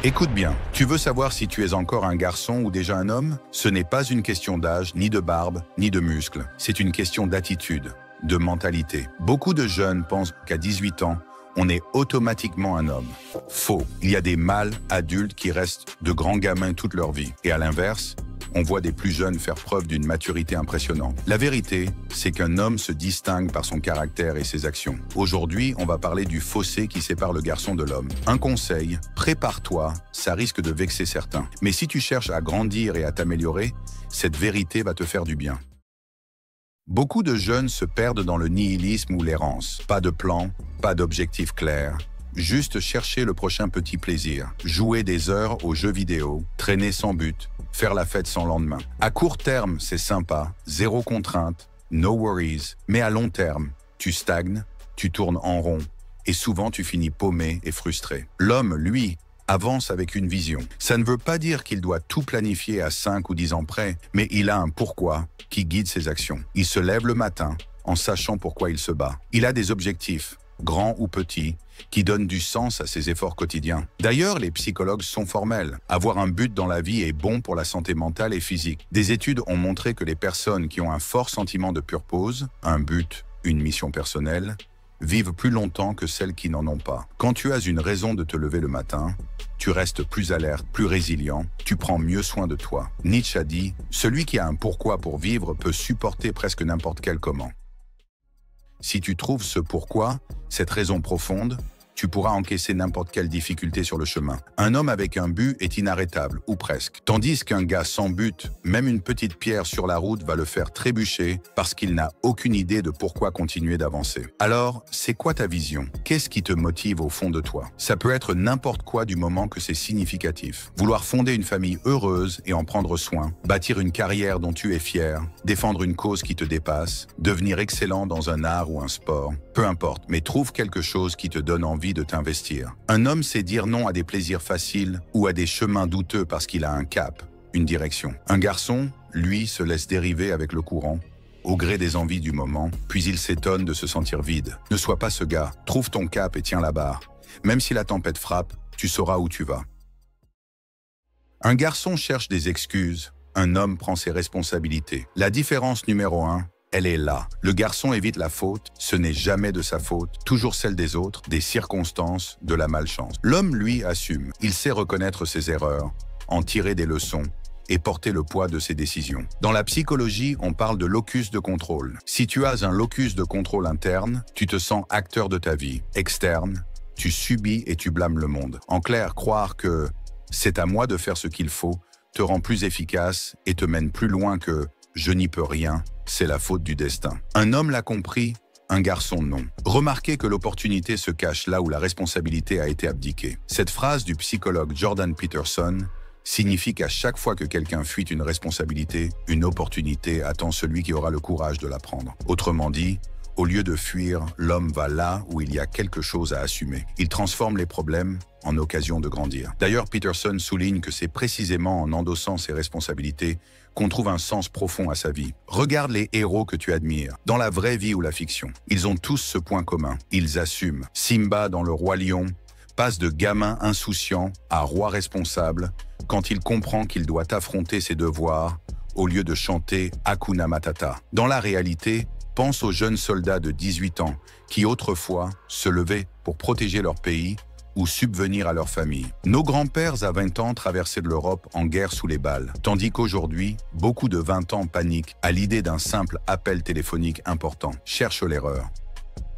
Écoute bien, tu veux savoir si tu es encore un garçon ou déjà un homme? Ce n'est pas une question d'âge, ni de barbe, ni de muscles. C'est une question d'attitude, de mentalité. Beaucoup de jeunes pensent qu'à 18 ans, on est automatiquement un homme. Faux. Il y a des mâles adultes qui restent de grands gamins toute leur vie. Et à l'inverse, on voit des plus jeunes faire preuve d'une maturité impressionnante. La vérité, c'est qu'un homme se distingue par son caractère et ses actions. Aujourd'hui, on va parler du fossé qui sépare le garçon de l'homme. Un conseil, prépare-toi, ça risque de vexer certains. Mais si tu cherches à grandir et à t'améliorer, cette vérité va te faire du bien. Beaucoup de jeunes se perdent dans le nihilisme ou l'errance. Pas de plan, pas d'objectif clair. Juste chercher le prochain petit plaisir. Jouer des heures aux jeux vidéo, traîner sans but, faire la fête sans lendemain. À court terme, c'est sympa, zéro contrainte, no worries. Mais à long terme, tu stagnes, tu tournes en rond et souvent tu finis paumé et frustré. L'homme, lui, avance avec une vision. Ça ne veut pas dire qu'il doit tout planifier à 5 ou 10 ans près, mais il a un pourquoi qui guide ses actions. Il se lève le matin en sachant pourquoi il se bat. Il a des objectifs, grands ou petits, qui donnent du sens à ses efforts quotidiens. D'ailleurs, les psychologues sont formels. Avoir un but dans la vie est bon pour la santé mentale et physique. Des études ont montré que les personnes qui ont un fort sentiment de purpose, un but, une mission personnelle, vivent plus longtemps que celles qui n'en ont pas. Quand tu as une raison de te lever le matin, tu restes plus alerte, plus résilient, tu prends mieux soin de toi. Nietzsche a dit « Celui qui a un pourquoi pour vivre peut supporter presque n'importe quel comment ». Si tu trouves ce pourquoi, cette raison profonde, tu pourras encaisser n'importe quelle difficulté sur le chemin. Un homme avec un but est inarrêtable, ou presque. Tandis qu'un gars sans but, même une petite pierre sur la route va le faire trébucher parce qu'il n'a aucune idée de pourquoi continuer d'avancer. Alors, c'est quoi ta vision? Qu'est-ce qui te motive au fond de toi? Ça peut être n'importe quoi du moment que c'est significatif. Vouloir fonder une famille heureuse et en prendre soin, bâtir une carrière dont tu es fier, défendre une cause qui te dépasse, devenir excellent dans un art ou un sport, peu importe, mais trouve quelque chose qui te donne envie de t'investir. Un homme sait dire non à des plaisirs faciles ou à des chemins douteux parce qu'il a un cap, une direction. Un garçon, lui, se laisse dériver avec le courant, au gré des envies du moment, puis il s'étonne de se sentir vide. Ne sois pas ce gars, trouve ton cap et tiens la barre. Même si la tempête frappe, tu sauras où tu vas. Un garçon cherche des excuses, un homme prend ses responsabilités. La différence numéro 1, elle est là. Le garçon évite la faute, ce n'est jamais de sa faute, toujours celle des autres, des circonstances, de la malchance. L'homme, lui, assume. Il sait reconnaître ses erreurs, en tirer des leçons et porter le poids de ses décisions. Dans la psychologie, on parle de locus de contrôle. Si tu as un locus de contrôle interne, tu te sens acteur de ta vie. Externe, tu subis et tu blâmes le monde. En clair, croire que c'est à moi de faire ce qu'il faut te rend plus efficace et te mène plus loin que je n'y peux rien, c'est la faute du destin. Un homme l'a compris, un garçon non. Remarquez que l'opportunité se cache là où la responsabilité a été abdiquée. Cette phrase du psychologue Jordan Peterson signifie qu'à chaque fois que quelqu'un fuit une responsabilité, une opportunité attend celui qui aura le courage de la prendre. Autrement dit, au lieu de fuir, l'homme va là où il y a quelque chose à assumer. Il transforme les problèmes en occasion de grandir. D'ailleurs, Peterson souligne que c'est précisément en endossant ses responsabilités qu'on trouve un sens profond à sa vie. Regarde les héros que tu admires, dans la vraie vie ou la fiction. Ils ont tous ce point commun, ils assument. Simba dans Le Roi Lion passe de gamin insouciant à roi responsable quand il comprend qu'il doit affronter ses devoirs au lieu de chanter Hakuna Matata. Dans la réalité, pense aux jeunes soldats de 18 ans qui autrefois se levaient pour protéger leur pays ou subvenir à leur famille. Nos grands-pères à 20 ans traversaient l'Europe en guerre sous les balles, tandis qu'aujourd'hui, beaucoup de 20 ans paniquent à l'idée d'un simple appel téléphonique important. Cherche l'erreur.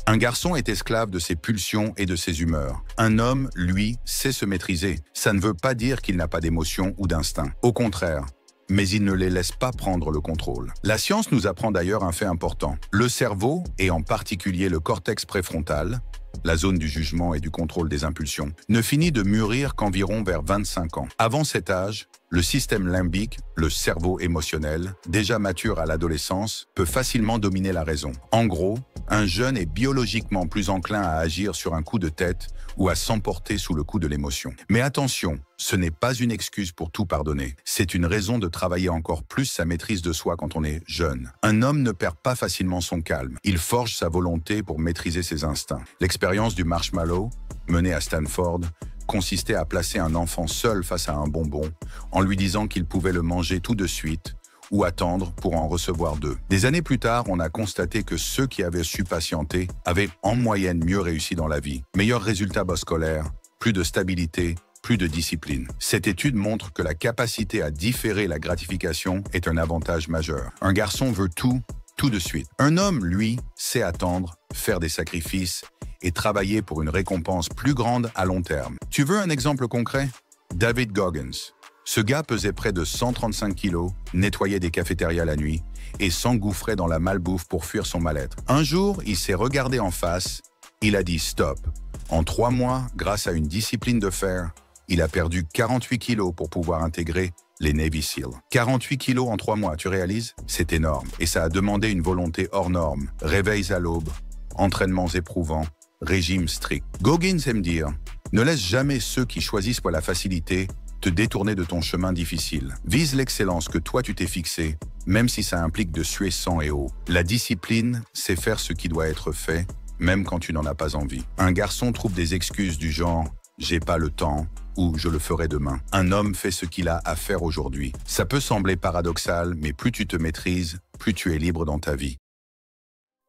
Un garçon est esclave de ses pulsions et de ses humeurs. Un homme, lui, sait se maîtriser. Ça ne veut pas dire qu'il n'a pas d'émotions ou d'instinct. Au contraire, mais il ne les laisse pas prendre le contrôle. La science nous apprend d'ailleurs un fait important. Le cerveau, et en particulier le cortex préfrontal, la zone du jugement et du contrôle des impulsions, ne finit de mûrir qu'environ vers 25 ans. Avant cet âge, le système limbique, le cerveau émotionnel, déjà mature à l'adolescence, peut facilement dominer la raison. En gros, un jeune est biologiquement plus enclin à agir sur un coup de tête ou à s'emporter sous le coup de l'émotion. Mais attention, ce n'est pas une excuse pour tout pardonner. C'est une raison de travailler encore plus sa maîtrise de soi quand on est jeune. Un homme ne perd pas facilement son calme. Il forge sa volonté pour maîtriser ses instincts. L'expérience du marshmallow, menée à Stanford, consistait à placer un enfant seul face à un bonbon en lui disant qu'il pouvait le manger tout de suite ou attendre pour en recevoir deux. Des années plus tard, on a constaté que ceux qui avaient su patienter avaient en moyenne mieux réussi dans la vie. Meilleurs résultats bas scolaires, plus de stabilité, plus de discipline. Cette étude montre que la capacité à différer la gratification est un avantage majeur. Un garçon veut tout de suite. Un homme, lui, sait attendre, faire des sacrifices et travailler pour une récompense plus grande à long terme. Tu veux un exemple concret? David Goggins. Ce gars pesait près de 135 kilos, nettoyait des cafétérias la nuit et s'engouffrait dans la malbouffe pour fuir son mal-être. Un jour, il s'est regardé en face, il a dit stop. En 3 mois, grâce à une discipline de fer, il a perdu 48 kilos pour pouvoir intégrer les Navy SEAL. 48 kilos en 3 mois, tu réalises? C'est énorme. Et ça a demandé une volonté hors norme, réveils à l'aube, entraînements éprouvants, régime strict. Goggins aime dire, ne laisse jamais ceux qui choisissent pour la facilité te détourner de ton chemin difficile. Vise l'excellence que toi tu t'es fixé, même si ça implique de suer sang et eau. La discipline, c'est faire ce qui doit être fait, même quand tu n'en as pas envie. Un garçon trouve des excuses du genre « j'ai pas le temps » ou « je le ferai demain ». Un homme fait ce qu'il a à faire aujourd'hui. Ça peut sembler paradoxal, mais plus tu te maîtrises, plus tu es libre dans ta vie.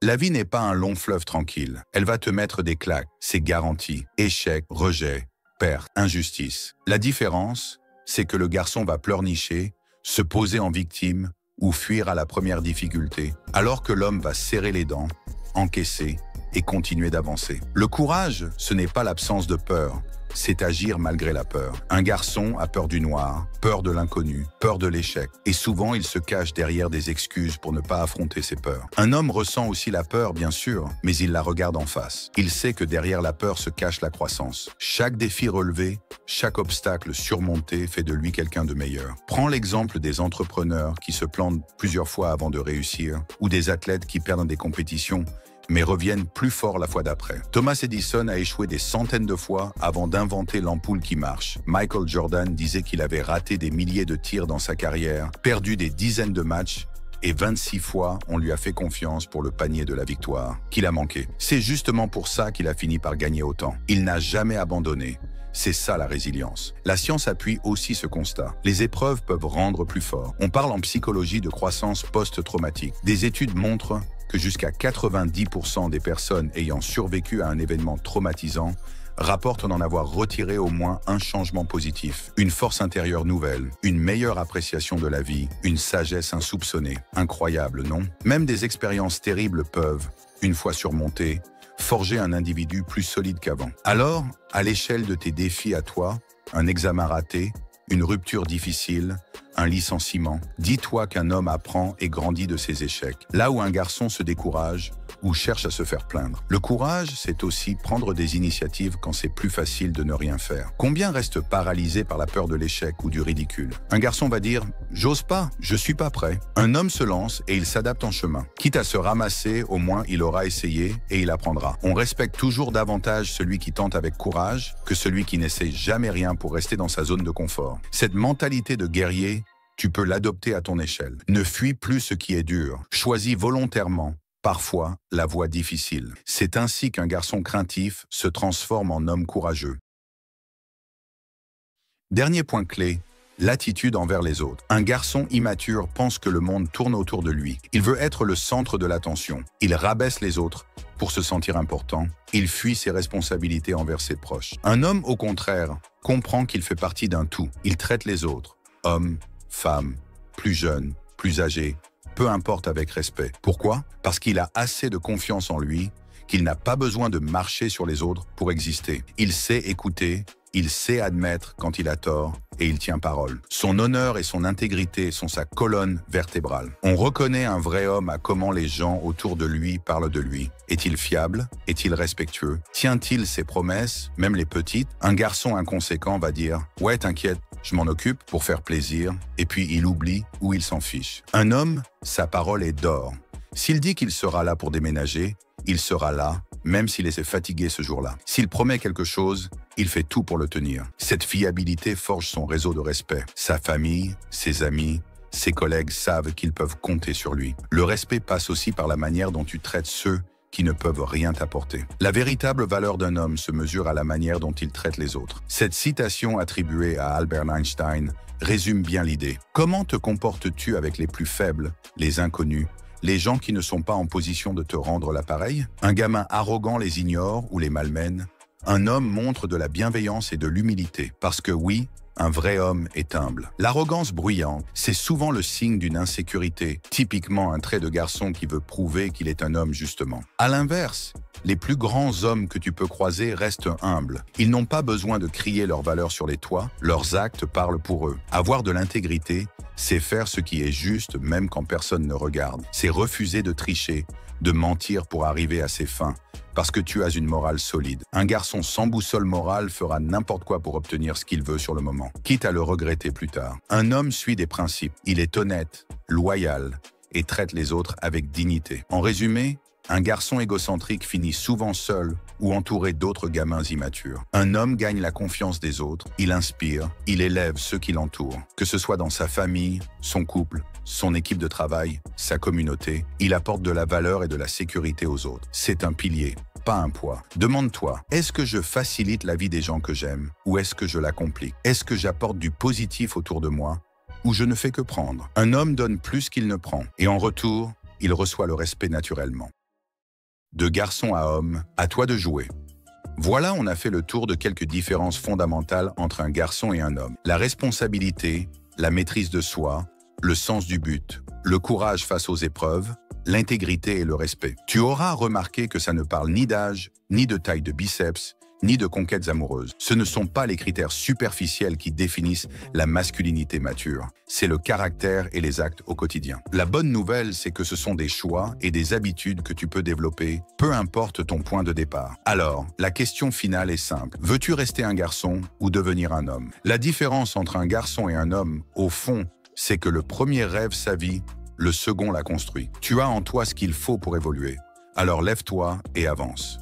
La vie n'est pas un long fleuve tranquille. Elle va te mettre des claques, c'est garanti. Échec, rejet, perte, injustice. La différence, c'est que le garçon va pleurnicher, se poser en victime ou fuir à la première difficulté, alors que l'homme va serrer les dents, encaisser et continuer d'avancer. Le courage, ce n'est pas l'absence de peur, c'est agir malgré la peur. Un garçon a peur du noir, peur de l'inconnu, peur de l'échec. Et souvent, il se cache derrière des excuses pour ne pas affronter ses peurs. Un homme ressent aussi la peur, bien sûr, mais il la regarde en face. Il sait que derrière la peur se cache la croissance. Chaque défi relevé, chaque obstacle surmonté fait de lui quelqu'un de meilleur. Prends l'exemple des entrepreneurs qui se plantent plusieurs fois avant de réussir, ou des athlètes qui perdent des compétitions, mais reviennent plus forts la fois d'après. Thomas Edison a échoué des centaines de fois avant d'inventer l'ampoule qui marche. Michael Jordan disait qu'il avait raté des milliers de tirs dans sa carrière, perdu des dizaines de matchs, et 26 fois, on lui a fait confiance pour le panier de la victoire, qu'il a manqué. C'est justement pour ça qu'il a fini par gagner autant. Il n'a jamais abandonné. C'est ça la résilience. La science appuie aussi ce constat. Les épreuves peuvent rendre plus fort. On parle en psychologie de croissance post-traumatique. Des études montrent que jusqu'à 90% des personnes ayant survécu à un événement traumatisant rapportent en avoir retiré au moins un changement positif, une force intérieure nouvelle, une meilleure appréciation de la vie, une sagesse insoupçonnée. Incroyable, non? Même des expériences terribles peuvent, une fois surmontées, forger un individu plus solide qu'avant. Alors, à l'échelle de tes défis à toi, un examen raté, une rupture difficile, un licenciement, dis-toi qu'un homme apprend et grandit de ses échecs. Là où un garçon se décourage ou cherche à se faire plaindre. Le courage, c'est aussi prendre des initiatives quand c'est plus facile de ne rien faire. Combien restent paralysés par la peur de l'échec ou du ridicule? Un garçon va dire « j'ose pas, je suis pas prêt ». Un homme se lance et il s'adapte en chemin. Quitte à se ramasser, au moins il aura essayé et il apprendra. On respecte toujours davantage celui qui tente avec courage que celui qui n'essaie jamais rien pour rester dans sa zone de confort. Cette mentalité de guerrier, tu peux l'adopter à ton échelle. Ne fuis plus ce qui est dur. Choisis volontairement, parfois, la voie difficile. C'est ainsi qu'un garçon craintif se transforme en homme courageux. Dernier point clé, l'attitude envers les autres. Un garçon immature pense que le monde tourne autour de lui. Il veut être le centre de l'attention. Il rabaisse les autres pour se sentir important. Il fuit ses responsabilités envers ses proches. Un homme, au contraire, comprend qu'il fait partie d'un tout. Il traite les autres, hommes, femmes, plus jeunes, plus âgés, peu importe, avec respect. Pourquoi? Parce qu'il a assez de confiance en lui, qu'il n'a pas besoin de marcher sur les autres pour exister. Il sait écouter, il sait admettre quand il a tort et il tient parole. Son honneur et son intégrité sont sa colonne vertébrale. On reconnaît un vrai homme à comment les gens autour de lui parlent de lui. Est-il fiable? Est-il respectueux? Tient-il ses promesses, même les petites? Un garçon inconséquent va dire « ouais, t'inquiète, je m'en occupe pour faire plaisir », et puis il oublie ou il s'en fiche. Un homme, sa parole est d'or. S'il dit qu'il sera là pour déménager, il sera là, même s'il est fatigué ce jour-là. S'il promet quelque chose, il fait tout pour le tenir. Cette fiabilité forge son réseau de respect. Sa famille, ses amis, ses collègues savent qu'ils peuvent compter sur lui. Le respect passe aussi par la manière dont tu traites ceux qui ne peuvent rien t'apporter. La véritable valeur d'un homme se mesure à la manière dont il traite les autres. Cette citation attribuée à Albert Einstein résume bien l'idée. Comment te comportes-tu avec les plus faibles, les inconnus, les gens qui ne sont pas en position de te rendre l'appareil? Un gamin arrogant les ignore ou les malmène. Un homme montre de la bienveillance et de l'humilité, parce que oui, un vrai homme est humble. L'arrogance bruyante, c'est souvent le signe d'une insécurité, typiquement un trait de garçon qui veut prouver qu'il est un homme justement. À l'inverse, les plus grands hommes que tu peux croiser restent humbles. Ils n'ont pas besoin de crier leur valeur sur les toits, leurs actes parlent pour eux. Avoir de l'intégrité, c'est faire ce qui est juste même quand personne ne regarde. C'est refuser de tricher, de mentir pour arriver à ses fins, parce que tu as une morale solide. Un garçon sans boussole morale fera n'importe quoi pour obtenir ce qu'il veut sur le moment, quitte à le regretter plus tard. Un homme suit des principes, il est honnête, loyal et traite les autres avec dignité. En résumé, un garçon égocentrique finit souvent seul ou entouré d'autres gamins immatures. Un homme gagne la confiance des autres, il inspire, il élève ceux qui l'entourent. Que ce soit dans sa famille, son couple, son équipe de travail, sa communauté, il apporte de la valeur et de la sécurité aux autres. C'est un pilier, pas un poids. Demande-toi, est-ce que je facilite la vie des gens que j'aime ou est-ce que je la complique? Est-ce que j'apporte du positif autour de moi ou je ne fais que prendre? Un homme donne plus qu'il ne prend et en retour, il reçoit le respect naturellement. De garçon à homme, à toi de jouer. Voilà, on a fait le tour de quelques différences fondamentales entre un garçon et un homme. La responsabilité, la maîtrise de soi, le sens du but, le courage face aux épreuves, l'intégrité et le respect. Tu auras remarqué que ça ne parle ni d'âge, ni de taille de biceps, ni de conquêtes amoureuses. Ce ne sont pas les critères superficiels qui définissent la masculinité mature. C'est le caractère et les actes au quotidien. La bonne nouvelle, c'est que ce sont des choix et des habitudes que tu peux développer, peu importe ton point de départ. Alors, la question finale est simple. Veux-tu rester un garçon ou devenir un homme? La différence entre un garçon et un homme, au fond, c'est que le premier rêve sa vie, le second la construit. Tu as en toi ce qu'il faut pour évoluer. Alors lève-toi et avance.